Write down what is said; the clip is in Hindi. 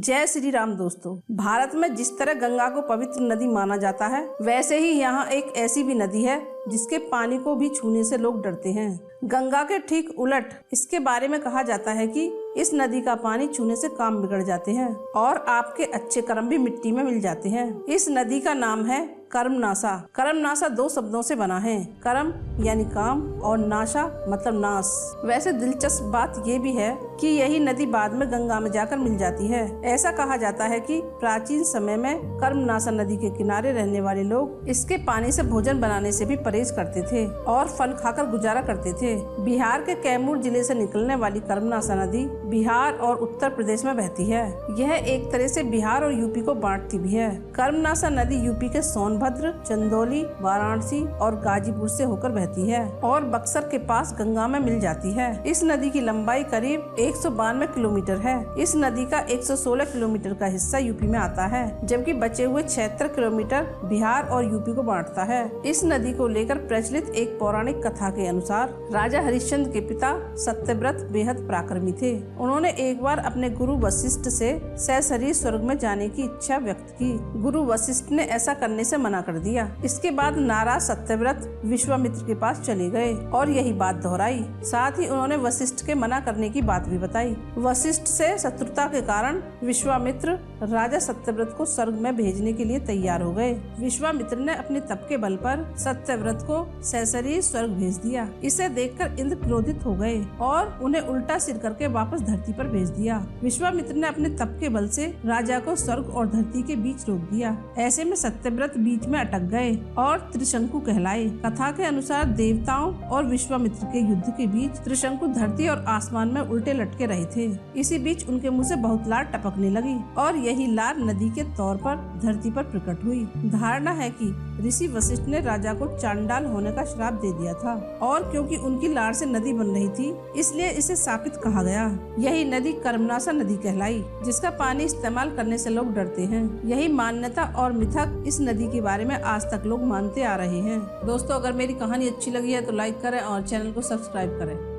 जय श्री राम दोस्तों। भारत में जिस तरह गंगा को पवित्र नदी माना जाता है, वैसे ही यहाँ एक ऐसी भी नदी है जिसके पानी को भी छूने से लोग डरते हैं। गंगा के ठीक उलट इसके बारे में कहा जाता है कि इस नदी का पानी छूने से काम बिगड़ जाते हैं और आपके अच्छे कर्म भी मिट्टी में मिल जाते हैं। इस नदी का नाम है कर्मनासा। कर्मनासा दो शब्दों से बना है, कर्म यानी काम और नाशा मतलब नाश। वैसे दिलचस्प बात ये भी है कि यही नदी बाद में गंगा में जाकर मिल जाती है। ऐसा कहा जाता है कि प्राचीन समय में कर्मनासा नदी के किनारे रहने वाले लोग इसके पानी से भोजन बनाने से भी परहेज करते थे और फल खाकर गुजारा करते थे। बिहार के कैमूर जिले से निकलने वाली कर्मनासा नदी बिहार और उत्तर प्रदेश में बहती है। यह एक तरह से बिहार और यूपी को बांटती भी है। कर्मनासा नदी यूपी के सोनभद्र, चंदौली, वाराणसी और गाजीपुर से होकर बहती है और बक्सर के पास गंगा में मिल जाती है। इस नदी की लंबाई करीब 192 किलोमीटर है। इस नदी का 116 किलोमीटर का हिस्सा यूपी में आता है, जबकि बचे हुए 76 किलोमीटर बिहार और यूपी को बांटता है। इस नदी को लेकर प्रचलित एक पौराणिक कथा के अनुसार राजा हरिश्चंद्र के पिता सत्यव्रत बेहद पराक्रमी थे। उन्होंने एक बार अपने गुरु वशिष्ठ से सशरीर स्वर्ग में जाने की इच्छा व्यक्त की। गुरु वशिष्ठ ने ऐसा करने से मना कर दिया। इसके बाद नाराज सत्यव्रत विश्वामित्र के पास चले गए और यही बात दोहराई। साथ ही उन्होंने वशिष्ठ के मना करने की बात भी बताई। वशिष्ठ से शत्रुता के कारण विश्वामित्र राजा सत्यव्रत को स्वर्ग में भेजने के लिए तैयार हो गए। विश्वामित्र ने अपने तप के बल पर सत्यव्रत को सशरीर स्वर्ग भेज दिया। इसे देखकर इंद्र क्रोधित हो गए और उन्हें उल्टा सिर करके वापस धरती पर भेज दिया। विश्वामित्र ने अपने तप के बल से राजा को स्वर्ग और धरती के बीच रोक दिया। ऐसे में सत्यव्रत बीच में अटक गए और त्रिशंकु कहलाए। कथा के अनुसार देवताओं और विश्वामित्र के युद्ध के बीच त्रिशंकु धरती और आसमान में उल्टे लटके रहे थे। इसी बीच उनके मुंह से बहुत लार टपकने लगी और यही लार नदी के तौर पर धरती पर प्रकट हुई। धारणा है कि ऋषि वशिष्ठ ने राजा को चांडाल होने का श्राप दे दिया था और क्योंकि उनकी लार से नदी बन रही थी, इसलिए इसे शापित कहा गया। यही नदी कर्मनासा नदी कहलाई, जिसका पानी इस्तेमाल करने से लोग डरते हैं। यही मान्यता और मिथक इस नदी के बारे में आज तक लोग मानते आ रहे हैं। दोस्तों, अगर मेरी कहानी अच्छी लगी है तो लाइक करें और चैनल को सब्सक्राइब करें।